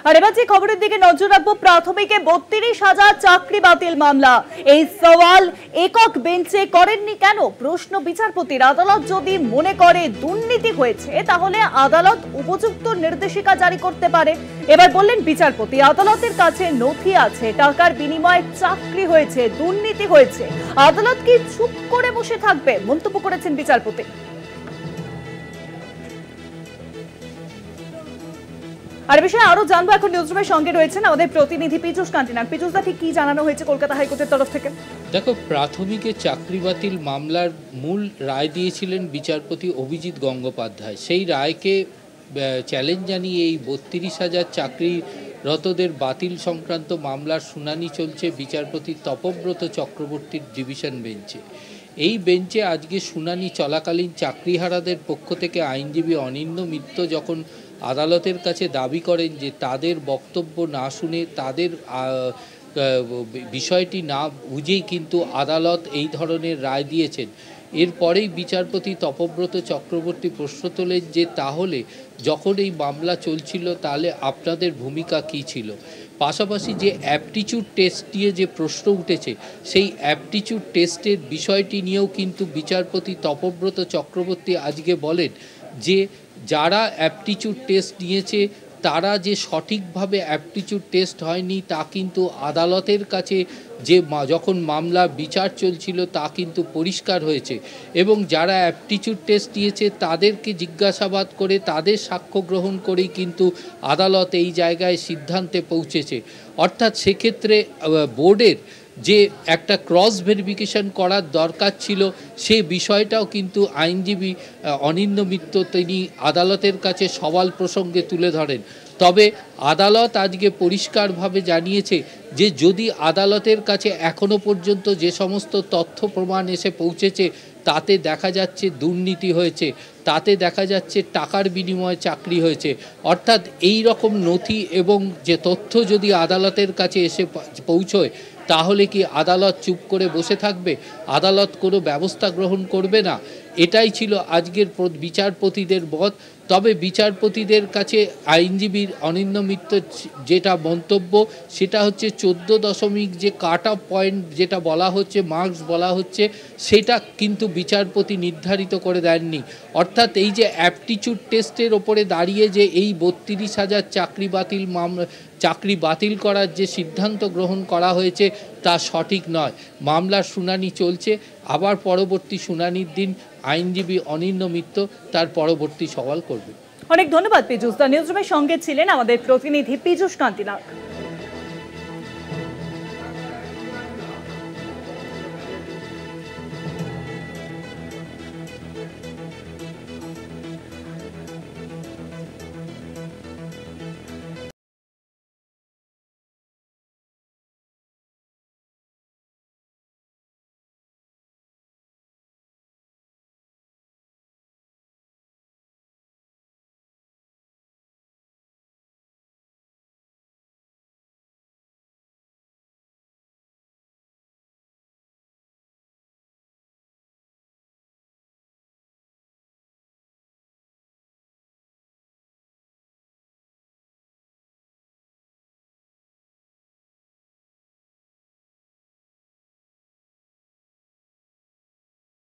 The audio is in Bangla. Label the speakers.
Speaker 1: আর এবার যে খবরের দিকে নজর রাখবো, প্রাথমিকে ৩২,০০০ চাকরি বাতিল মামলা। এই সওয়াল একক বেঞ্চে করেননি কেন? প্রশ্ন বিচারপতির। আদালত যদি মনে করে দুর্নীতি হয়েছে তাহলে আদালত উপযুক্ত নির্দেশিকা জারি করতে পারে। এবার বললেন বিচারপতি, আদালতের কাছে নথি আছে, টাকার বিনিময়ে চাকরি হয়েছে, দুর্নীতি হয়েছে, আদালত কি চুপ করে বসে থাকবে? মন্তব্য করেছেন বিচারপতি। আর বিষয়ে আরো জানবো, এখন নিউজরুমের সঙ্গে রয়েছেন আমাদের প্রতিনিধি পীযূষ কান্তিনাগ। পীযূষ দা, ঠিক কি জানানো হয়েছে কলকাতা হাইকোর্টের তরফ থেকে?
Speaker 2: দেখো, প্রাথমিকে চাকরি বাতিল মামলার মূল রায় দিয়েছিলেন বিচারপতি অভিজিৎ গঙ্গোপাধ্যায়। সেই রায়কে চ্যালেঞ্জ জানিয়ে এই ৩২,০০০ চাকরিরতদের বাতিল সংক্রান্ত মামলার শুনানি চলছে বিচারপতি তপব্রত চক্রবর্তীর ডিভিশন বেঞ্চে। এই বেঞ্চে আজকে শুনানি চলাকালীন চাকরিহারাদের পক্ষ থেকে আইনজীবী অনিন্দ্য মিত্র যখন আদালতের কাছে দাবি করেন যে তাদের বক্তব্য না শুনে, তাদের বিষয়টি না বুঝেই কিন্তু আদালত এই ধরনের রায় দিয়েছেন, এরপরেই বিচারপতি তপব্রত চক্রবর্তী প্রশ্ন তোলেন যে তাহলে যখন এই মামলা চলছিল তাহলে আপনাদের ভূমিকা কী ছিল। পাশাপাশি যে অ্যাপটিচিউড টেস্ট নিয়ে যে প্রশ্ন উঠেছে, সেই অ্যাপটিচিউড টেস্টের বিষয়টি নিয়েও কিন্তু বিচারপতি তপব্রত চক্রবর্তী আজকে বলেন যে যারা অ্যাপটিচিউড টেস্ট নিয়েছে তারা যে সঠিকভাবে অ্যাপটিচিউড টেস্ট হয়নি তা কিন্তু আদালতের কাছে যে যখন মামলা বিচার চলছিল তা কিন্তু পরিষ্কার হয়েছে, এবং যারা অ্যাপটিচিউড টেস্ট দিয়েছে তাদেরকে জিজ্ঞাসাবাদ করে তাদের সাক্ষ্য গ্রহণ করেই কিন্তু আদালত এই জায়গায় সিদ্ধান্তে পৌঁছেছে। অর্থাৎ সেক্ষেত্রে বোর্ডের যে একটা ক্রস ভেরিফিকেশন করার দরকার ছিল সে বিষয়টাও কিন্তু আইনজীবী অনিন্দ্য মিত্র তিনি আদালতের কাছে সওয়াল প্রসঙ্গে তুলে ধরেন। তবে আদালত আজকে পরিষ্কারভাবে জানিয়েছে যে যদি আদালতের কাছে এখনও পর্যন্ত যে সমস্ত তথ্য প্রমাণ এসে পৌঁছেছে তাতে দেখা যাচ্ছে দুর্নীতি হয়েছে, তাতে দেখা যাচ্ছে টাকার বিনিময়ে চাকরি হয়েছে, অর্থাৎ এই রকম নথি এবং যে তথ্য যদি আদালতের কাছে এসে পৌঁছয় তাহলে কি আদালত চুপ করে বসে থাকবে? আদালত কোনো ব্যবস্থা গ্রহণ করবে না? এটাই ছিল আজকের বিচারপতিদের মত। তবে বিচারপতিদের কাছে আইনজীবীর অনিন্দ্য মিত্র যেটা মন্তব্য সেটা হচ্ছে 14 যে কাট অফ পয়েন্ট যেটা বলা হচ্ছে, মার্কস বলা হচ্ছে, সেটা কিন্তু বিচারপতি নির্ধারিত করে দেননি। অর্থাৎ এই যে অ্যাপটিচিউড টেস্টের ওপরে দাঁড়িয়ে যে এই ৩২,০০০ চাকরি বাতিল করার যে সিদ্ধান্ত গ্রহণ করা হয়েছে তা সঠিক নয়। মামলার শুনানি চলছে, আবার পরবর্তী শুনানির দিন আইনজীবী অনিন্দ্য মিত্র তার পরবর্তী সওয়াল করবে।
Speaker 1: অনেক ধন্যবাদ পীযূষ দা। নিউজরুমের সঙ্গে ছিলেন আমাদের প্রতিনিধি পীযূষ কান্তিনাগ।